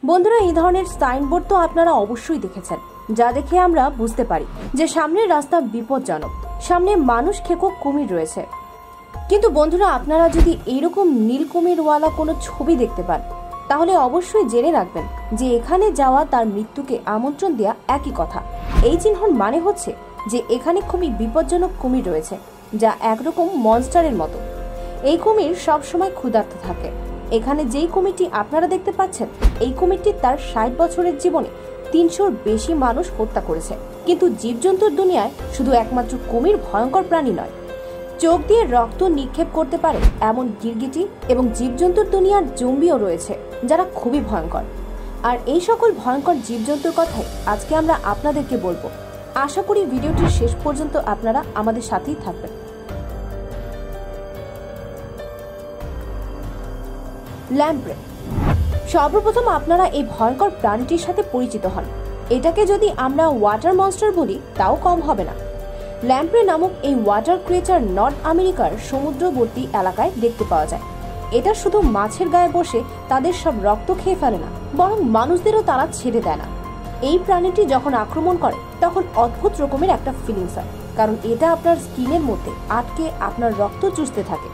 বন্ধুরা, এই ধরনের সাইনবোর্ড তো আপনারা অবশ্যই দেখেছেন, যা দেখে আমরা বুঝতে পারি যে সামনের রাস্তা বিপজ্জনক, সামনে মানুষ খেকো কুমির রয়েছে। কিন্তু বন্ধুরা, আপনারা যদি এইরকম নীল কুমিরওয়ালা কোনো ছবি দেখতে পান, তাহলে অবশ্যই জেনে রাখবেন যে এখানে যাওয়া তার মৃত্যুকে আমন্ত্রণ দেওয়া একই কথা। এই চিহ্নর মানে হচ্ছে যে এখানে খুবই বিপজ্জনক কুমির রয়েছে, যা একরকম মনস্টারের মতো। এই কুমির সবসময় ক্ষুধার্ত থাকে। এখানে যেই কুমিরটি আপনারা দেখতে পাচ্ছেন, এই কুমিরটি তার 60 বছরের জীবনে 300-র বেশি মানুষ হত্যা করেছে। কিন্তু জীবজন্তুর দুনিয়ায় শুধু একমাত্র কুমির ভয়ঙ্কর প্রাণী নয়, চোখ দিয়ে রক্ত নিক্ষেপ করতে পারে এমন গিরগিটি এবং জীবজন্তুর দুনিয়ার জম্বিও রয়েছে, যারা খুবই ভয়ঙ্কর। আর এই সকল ভয়ঙ্কর জীবজন্তুর কথাই আজকে আমরা আপনাদেরকে বলবো। আশা করি ভিডিওটির শেষ পর্যন্ত আপনারা আমাদের সাথেই থাকবেন। ল্যাম্প্রে। সর্বপ্রথম আপনারা এই ভয়ঙ্কর প্রাণীটির সাথে পরিচিত হন। এটাকে যদি আমরা ওয়াটার মনস্টার বলি তাও কম হবে না। ল্যাম্প্রে নামক এই ওয়াটার ক্রিয়েচার নর্থ আমেরিকার সমুদ্রবর্তী এলাকায় দেখতে পাওয়া যায়। এটা শুধু মাছের গায়ে বসে তাদের সব রক্ত খেয়ে ফেলে না, বরং মানুষদেরও তারা ছেড়ে দেয় না। এই প্রাণীটি যখন আক্রমণ করে তখন অদ্ভুত রকমের একটা ফিলিংস হয়, কারণ এটা আপনার স্কিনের মধ্যে আটকে আপনার রক্ত চুষতে থাকে।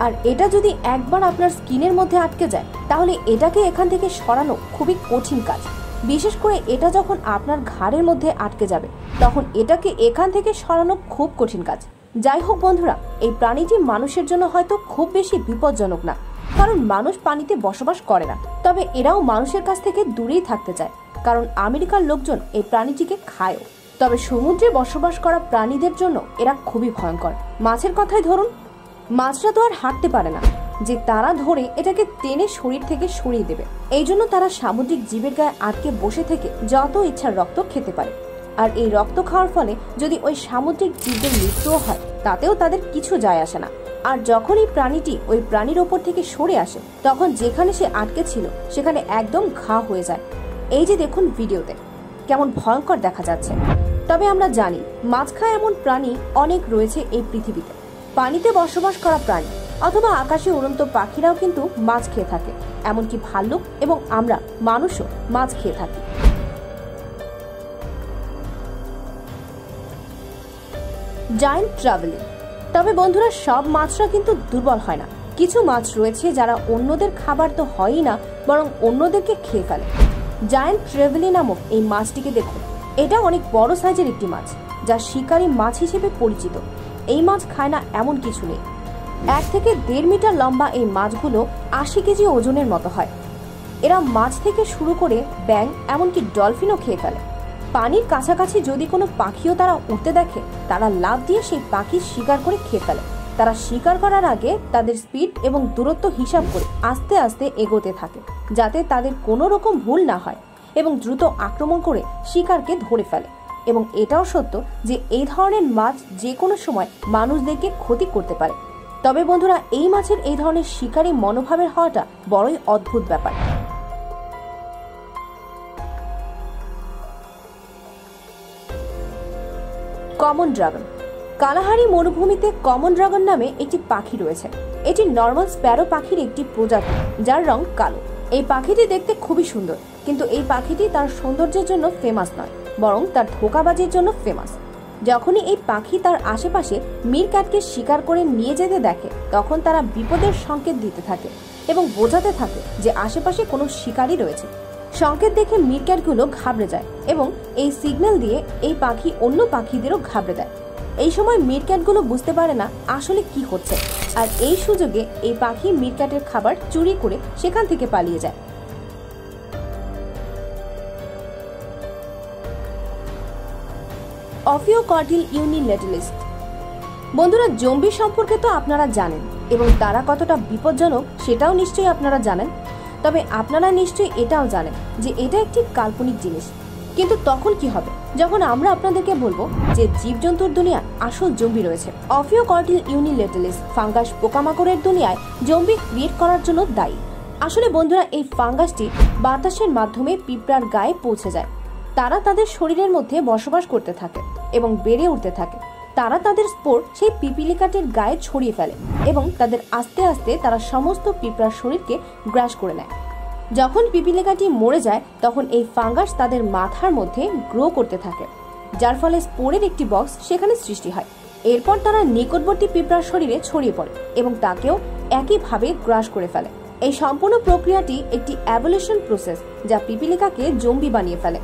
আর এটা যদি একবার আপনার স্কিনের মধ্যে আটকে যায়, তাহলে এটাকে এখান থেকে সরানো খুবই কঠিন কাজ। বিশেষ করে এটা যখন আপনার ঘাড়ের মধ্যে আটকে যাবে, তখন এটাকে এখান থেকে সরানো খুব কঠিন কাজ। যাই হোক বন্ধুরা, এই প্রাণীটি মানুষের জন্য হয়তো খুব বেশি বিপজ্জনক না, কারণ মানুষ পানিতে বসবাস করে না। তবে এরাও মানুষের কাছ থেকে দূরেই থাকতে চায়, কারণ আমেরিকার লোকজন এই প্রাণীটিকে খায়ও। তবে সমুদ্রে বসবাস করা প্রাণীদের জন্য এরা খুবই ভয়ঙ্কর। মাছের কথাই ধরুন, মাছরা তো আর হাঁটতে পারে না যে তারা ধরে এটাকে টেনে শরীর থেকে সরিয়ে দেবে। এই জন্য তারা সামুদ্রিক জীবের গায়ে আটকে বসে থেকে যত ইচ্ছার রক্ত খেতে পারে। আর এই রক্ত খাওয়ার ফলে যদি ওই সামুদ্রিক জীবদের মৃত্যুও হয়, তাতেও তাদের কিছু যায় আসে না। আর যখন এই প্রাণীটি ওই প্রাণীর ওপর থেকে সরে আসে, তখন যেখানে সে আটকে ছিল সেখানে একদম ঘা হয়ে যায়। এই যে দেখুন ভিডিওতে কেমন ভয়ঙ্কর দেখা যাচ্ছে। তবে আমরা জানি মাছ খায় এমন প্রাণী অনেক রয়েছে এই পৃথিবীতে। পানিতে বসবাস করা প্রাণী অথবা আকাশে উড়ন্ত পাখিরাও কিন্তু মাছ খেয়ে থাকে, এমনকি ভাল্লুক এবং আমরা মানুষও মাছ খেয়ে থাকি। Giant travelling. তবে বন্ধুরা, সব মাছরা কিন্তু দুর্বল হয় না। কিছু মাছ রয়েছে যারা অন্যদের খাবার তো হয়ই না, বরং অন্যদেরকে খেয়ে ফেলে। জায়ান্ট ট্রাভেলি নামক এই মাছটিকে দেখুন। এটা অনেক বড় সাইজের একটি মাছ, যা শিকারী মাছ হিসেবে পরিচিত। এই মাছ খায় না এমন কিছু নেই। 1 থেকে 1.5 মিটার লম্বা এই মাছগুলো 80 কেজি ওজনের মতো হয়। এরা মাছ থেকে শুরু করে ব্যাঙ এমনকি ডলফিনও খেয়ে ফেলে। পানির কাছাকাছি যদি কোনো পাখিও তারা উঠতে দেখে, তারা লাফ দিয়ে সেই পাখির শিকার করে খেয়ে ফেলে। তারা শিকার করার আগে তাদের স্পিড এবং দূরত্ব হিসাব করে আস্তে আস্তে এগোতে থাকে, যাতে তাদের কোনো রকম ভুল না হয়, এবং দ্রুত আক্রমণ করে শিকারকে ধরে ফেলে। এবং এটাও সত্য যে এই ধরনের মাছ যে কোনো সময় মানুষদেরকে ক্ষতি করতে পারে। তবে বন্ধুরা, এই মাছের এই ধরনের শিকারী মনোভাবের হওয়াটা বড়ই অদ্ভুত ব্যাপার। Common dragon. কালাহারি মরুভূমিতে কমন ড্রাগন নামে একটি পাখি রয়েছে। এটি নর্মাল স্প্যারো পাখির একটি প্রজাতি, যার রং কালো। এই পাখিটি দেখতে খুবই সুন্দর, কিন্তু এই পাখিটি তার সৌন্দর্যের জন্য ফেমাস নয়, বরং তার ধোঁকাবাজির জন্য ফেমাস। যখনই এই পাখি তার আশেপাশে মিরক্যাটকে শিকার করে নিয়ে যেতে দেখে, তখন তারা বিপদের সংকেত দিতে থাকে এবং বোঝাতে থাকে যে আশেপাশে কোনো শিকারী রয়েছে। সংকেত দেখে মিরক্যাটগুলো ঘাবড়ে যায় এবং এই সিগন্যাল দিয়ে এই পাখি অন্য পাখিদেরও ঘাবড়ে দেয়। এই সময় মিরক্যাটগুলো বুঝতে পারে না আসলে কি হচ্ছে, আর এই সুযোগে এই পাখি মিরক্যাটের খাবার চুরি করে সেখান থেকে পালিয়ে যায়। অফিওকর্ডিল ইউনিল্যাটারালিস্ট। বন্ধুরা, জম্বি সম্পর্কে তো আপনারা জানেন, এবং তারা কতটা বিপজ্জনক সেটাও নিশ্চয়ই আপনারা জানেন। তবে আপনারা নিশ্চয়ই এটাও জানেন যে এটা একটি কাল্পনিক জিনিস। কিন্তু তখন কি হবে যখন আমরা আপনাদেরকে বলবো যে জীবজন্তুর দুনিয়ায় আসল জম্বি রয়েছে? অফিওকর্ডিল ইউনিল্যাটারালিস্ট ফাঙ্গাস পোকামাকড়ের দুনিয়ায় জম্বি ক্রিয়েট করার জন্য দায়ী। আসলে বন্ধুরা, এই ফাঙ্গাসটি বাতাসের মাধ্যমে পিঁপড়ার গায়ে পৌঁছে যায়। তারা তাদের শরীরের মধ্যে বসবাস করতে থাকে এবং বেড়ে উঠতে থাকে। তারা তাদের স্পোর সেই পিপিলিকাটির গায়ে ছড়িয়ে ফেলে এবং তাদের আস্তে আস্তে তারা সমস্ত পিঁপড়ার শরীরকে গ্রাস করে নেয়। যখন পিপিলিকাটি মরে যায় তখন এই ফাঙ্গাস তাদের মাথার মধ্যে গ্রো করতে থাকে, যার ফলে স্পোরের একটি বক্স সেখানে সৃষ্টি হয়। এরপর তারা নিকটবর্তী পিঁপড়ার শরীরে ছড়িয়ে পড়ে এবং তাকেও একইভাবে গ্রাস করে ফেলে। এই সম্পূর্ণ প্রক্রিয়াটি একটি অ্যাভলিউশন প্রসেস, যা পিপিলিকাকে জম্বি বানিয়ে ফেলে।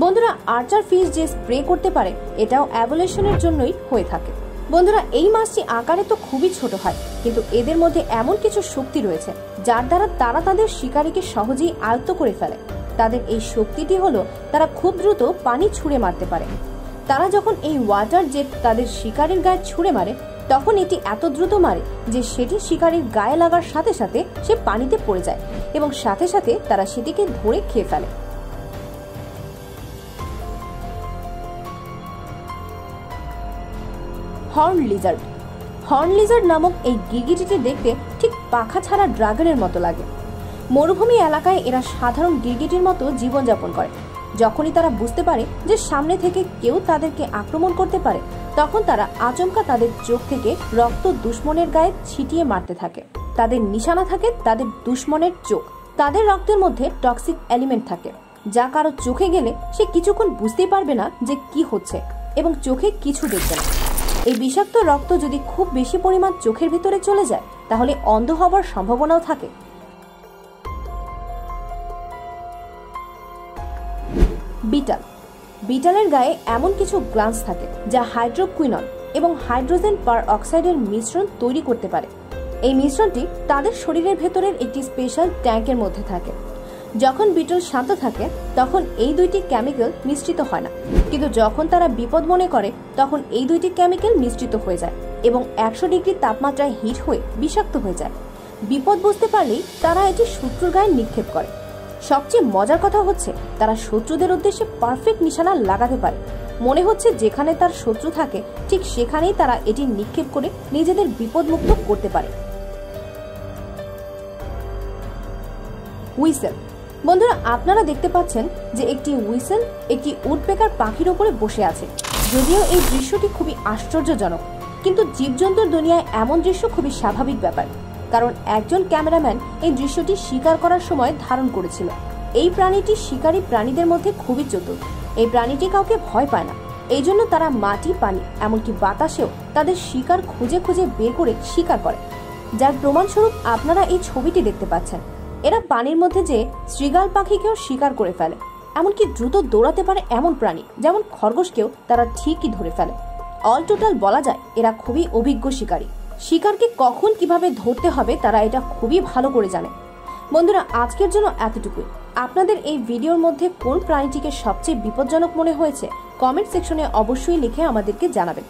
বন্ধুরা, আর্চার ফিশ যে স্প্রে করতে পারে এটাও অ্যাভলিউশনের জন্যই হয়ে থাকে। বন্ধুরা, এই মাছটি আকারে তো খুবই ছোট হয়, কিন্তু এদের মধ্যে এমন কিছু শক্তি রয়েছে যার দ্বারা তারা তাদের শিকারীকে সহজেই আয়ত্ত করে ফেলে। তাদের এই শক্তিটি হলো তারা খুব দ্রুত পানি ছুঁড়ে মারতে পারে। তারা যখন এই ওয়াটার জেট তাদের শিকারীর গায়ে ছুঁড়ে মারে তখন এটি এত দ্রুত মারে যে সেটি শিকারীর গায়ে লাগার সাথে সাথে সে পানিতে পড়ে যায় এবং সাথে সাথে তারা সেটিকে ধরে খেয়ে ফেলে। Horn Lizaad. হর্ন লিজার্ড নামক এই গিরগিটিটি দেখতে ঠিক পাখা ছাড়া ড্রাগনের মতো লাগে। মরুভূমি এলাকায় এরা সাধারণ গিরগিটির মতো জীবনযাপন করে। যখনই তারা বুঝতে পারে যে সামনে থেকে কেউ তাদেরকে আক্রমণ করতে পারে তখন তারা আচমকা তাদের চোখ থেকে রক্ত দুশ্মনের গায়ে ছিটিয়ে মারতে থাকে। তাদের নিশানা থাকে তাদের দুশ্মনের চোখ। তাদের রক্তের মধ্যে টক্সিক এলিমেন্ট থাকে, যা কারো চোখে গেলে সে কিছুক্ষণ বুঝতেই পারবে না যে কি হচ্ছে এবং চোখে কিছু দেখবে না। এই বিষাক্ত রক্ত যদি খুব বেশি পরিমাণ চোখের ভিতরে চলে যায় তাহলে অন্ধ হবার সম্ভাবনাও থাকে। বিটাল। বিটালের গায়ে এমন কিছু গ্ল্যান্ডস থাকে যা হাইড্রোকুইনন এবং হাইড্রোজেন পার অক্সাইডের মিশ্রণ তৈরি করতে পারে। এই মিশ্রণটি তাদের শরীরের ভেতরের একটি স্পেশাল ট্যাঙ্কের মধ্যে থাকে। যখন বিটল শান্ত থাকে তখন এই দুইটি কেমিক্যাল মিশ্রিত হয় না, কিন্তু যখন তারা বিপদ মনে করে তখন এই দুইটি কেমিক্যাল মিশ্রিত হয়ে যায় এবং 100 ডিগ্রি তাপমাত্রায় হিট হয়ে বিষাক্ত হয়ে যায়। বিপদ বুঝতে পারলেই তারা এটি শত্রুর গায়ে নিক্ষেপ করে। সবচেয়ে মজার কথা হচ্ছে তারা শত্রুদের উদ্দেশ্যে পারফেক্ট নিশানা লাগাতে পারে। মনে হচ্ছে যেখানে তার শত্রু থাকে ঠিক সেখানেই তারা এটি নিক্ষেপ করে নিজেদের বিপদমুক্ত করতে পারে। হুইসেল। বন্ধুরা, আপনারা দেখতে পাচ্ছেন যে একটি হুইসেল একটি উডপেকার পাখির উপরে বসে আছে। যদিও এই দৃশ্যটি খুবই আশ্চর্যজনক, কিন্তু জীবজন্তুর দুনিয়ায় এমন দৃশ্য খুবই স্বাভাবিক ব্যাপার, কারণ একজন ক্যামেরাম্যান এই দৃশ্যটি শিকার করার সময় ধারণ করেছিল। এই প্রাণীটি শিকারী প্রাণীদের মধ্যে খুবই চতুর। এই প্রাণীটি কাউকে ভয় পায় না, এই জন্য তারা মাটি, পানি, এমনকি বাতাসেও তাদের শিকার খুঁজে খুঁজে বের করে শিকার করে, যার প্রমাণস্বরূপ আপনারা এই ছবিটি দেখতে পাচ্ছেন। এরা পানির মধ্যে যে শৃগাল পাখিকেও শিকার করে ফেলে, এমনকি দ্রুত দৌড়াতে পারে এমন প্রাণী যেমন খরগোশকেও তারা ঠিকই ধরে ফেলে। অল টোটাল বলা যায় এরা খুবই অভিজ্ঞ শিকারী। শিকারকে কখন কিভাবে ধরতে হবে তারা এটা খুবই ভালো করে জানে। বন্ধুরা, আজকের জন্য এতটুকুই। আপনাদের এই ভিডিওর মধ্যে কোন প্রাণীটিকে সবচেয়ে বিপজ্জনক মনে হয়েছে কমেন্ট সেকশনে অবশ্যই লিখে আমাদেরকে জানাবেন।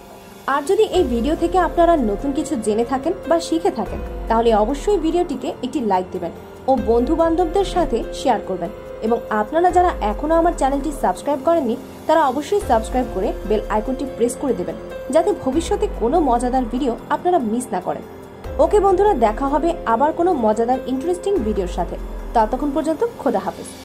আর যদি এই ভিডিও থেকে আপনারা নতুন কিছু জেনে থাকেন বা শিখে থাকেন তাহলে অবশ্যই ভিডিওটিকে একটি লাইক দেবেন ও বন্ধু বান্ধবদের সাথে শেয়ার করবেন। এবং আপনারা যারা এখনো আমার চ্যানেলটি সাবস্ক্রাইব করেননি তারা অবশ্যই সাবস্ক্রাইব করে বেল আইকনটি প্রেস করে দেবেন, যাতে ভবিষ্যতে কোনো মজাদার ভিডিও আপনারা মিস না করেন। ওকে বন্ধুরা, দেখা হবে আবার কোনো মজাদার ইন্টারেস্টিং ভিডিওর সাথে। ততক্ষণ পর্যন্ত খোদা হাফেজ।